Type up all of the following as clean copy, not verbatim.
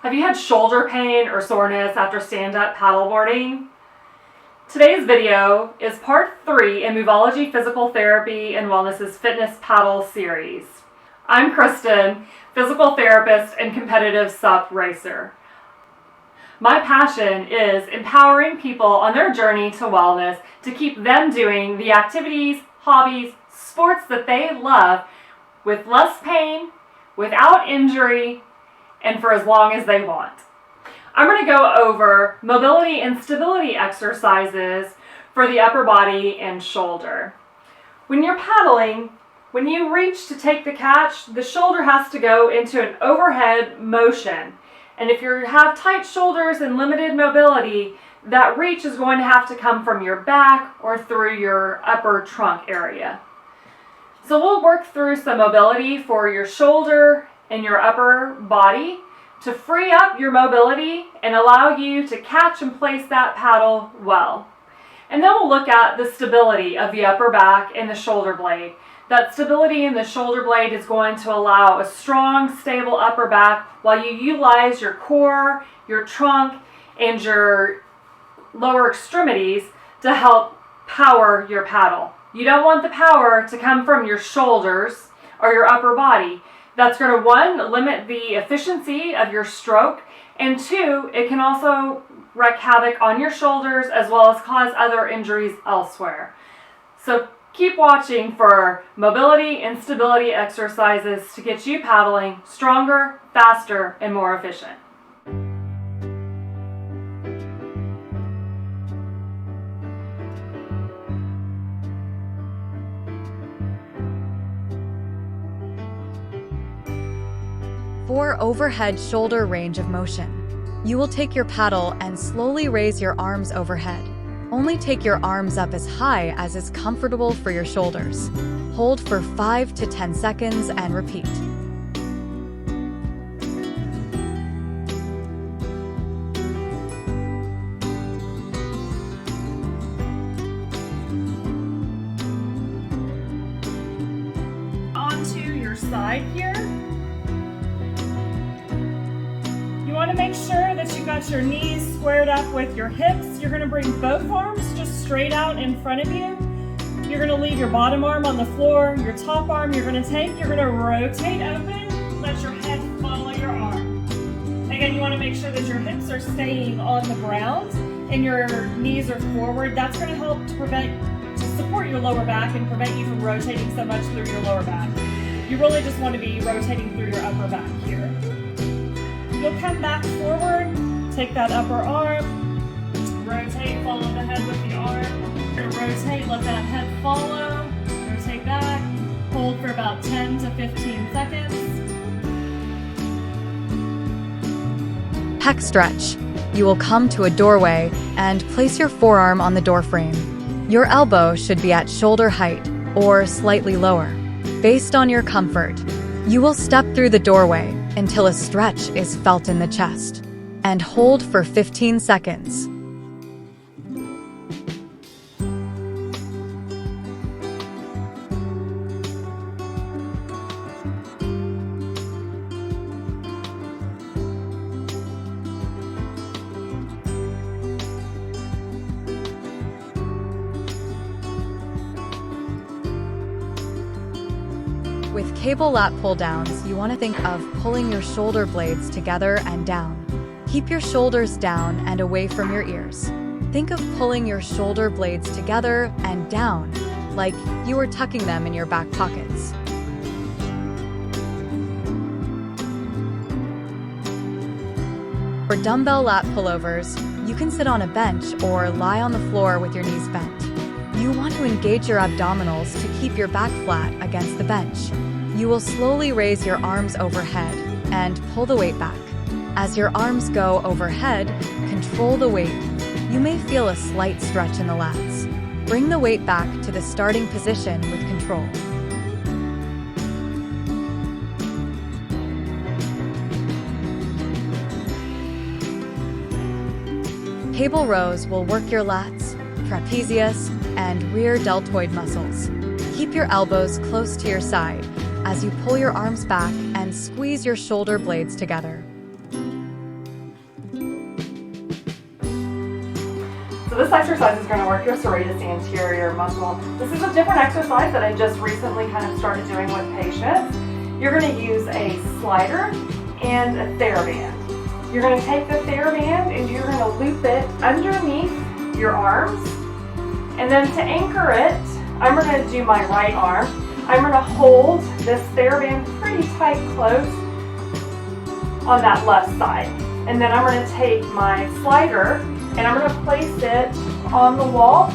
Have you had shoulder pain or soreness after stand-up paddleboarding? Today's video is part 3 in Movology Physical Therapy and Wellness's Fitness Paddle series. I'm Kristen, physical therapist and competitive SUP racer. My passion is empowering people on their journey to wellness to keep them doing the activities, hobbies, sports that they love with less pain, without injury, and for as long as they want. I'm going to go over mobility and stability exercises for the upper body and shoulder. When you're paddling, when you reach to take the catch, the shoulder has to go into an overhead motion. And if you have tight shoulders and limited mobility, that reach is going to have to come from your back or through your upper trunk area. So we'll work through some mobility for your shoulder and your upper body to free up your mobility and allow you to catch and place that paddle well. And then we'll look at the stability of the upper back and the shoulder blade. That stability in the shoulder blade is going to allow a strong, stable upper back while you utilize your core, your trunk, and your lower extremities to help power your paddle. You don't want the power to come from your shoulders or your upper body. That's going to, 1, limit the efficiency of your stroke, and 2, it can also wreak havoc on your shoulders as well as cause other injuries elsewhere. So keep watching for mobility and stability exercises to get you paddling stronger, faster, and more efficient. For overhead shoulder range of motion, you will take your paddle and slowly raise your arms overhead. Only take your arms up as high as is comfortable for your shoulders. Hold for 5 to 10 seconds and repeat. Onto your side here. You want to make sure that you got your knees squared up with your hips. You're going to bring both arms just straight out in front of you. You're going to leave your bottom arm on the floor. Your top arm you're going to take. You're going to rotate open. Let your head follow your arm. Again, you want to make sure that your hips are staying on the ground and your knees are forward. That's going to help to support your lower back and prevent you from rotating so much through your lower back. You really just want to be rotating through your upper back here. You'll come back forward, take that upper arm, rotate, follow the head with the arm. You're gonna rotate, let that head follow, rotate back, hold for about 10 to 15 seconds. Pec Stretch. You will come to a doorway and place your forearm on the door frame. Your elbow should be at shoulder height or slightly lower, based on your comfort. You will step through the doorway until a stretch is felt in the chest, and hold for 15 seconds. With cable lat pull-downs, you want to think of pulling your shoulder blades together and down. Keep your shoulders down and away from your ears. Think of pulling your shoulder blades together and down, like you were tucking them in your back pockets. For dumbbell lat pullovers, you can sit on a bench or lie on the floor with your knees bent. You want to engage your abdominals to keep your back flat against the bench. You will slowly raise your arms overhead and pull the weight back. As your arms go overhead, control the weight. You may feel a slight stretch in the lats. Bring the weight back to the starting position with control. Cable rows will work your lats, trapezius, and rear deltoid muscles. Keep your elbows close to your side as you pull your arms back and squeeze your shoulder blades together. So this exercise is going to work your serratus anterior muscle. This is a different exercise that I just recently kind of started doing with patients. You're going to use a slider and a TheraBand. You're going to take the TheraBand and you're going to loop it underneath your arms. And then to anchor it, I'm going to do my right arm. I'm going to hold this TheraBand pretty tight close on that left side. And then I'm going to take my slider and I'm going to place it on the wall.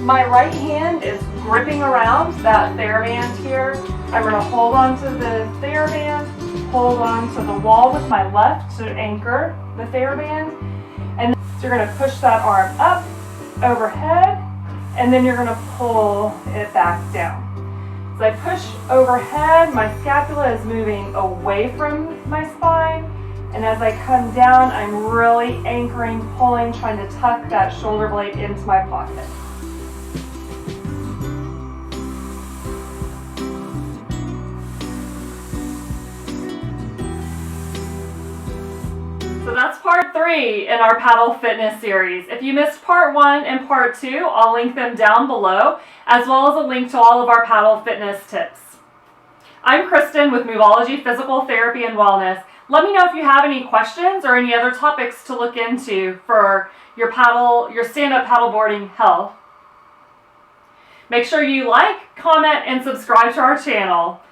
My right hand is gripping around that TheraBand here. I'm going to hold on to the TheraBand, hold on to the wall with my left to anchor the TheraBand. And so you're going to push that arm up, overhead, and then you're going to pull it back down. So I push overhead, my scapula is moving away from my spine. And as I come down, I'm really anchoring, pulling, trying to tuck that shoulder blade into my pocket. So that's part 3 in our paddle fitness series. If you missed part 1 and part 2, I'll link them down below, as well as a link to all of our paddle fitness tips. I'm Kristen with Movology Physical Therapy and Wellness. Let me know if you have any questions or any other topics to look into for your stand-up paddleboarding health. Make sure you like, comment, and subscribe to our channel.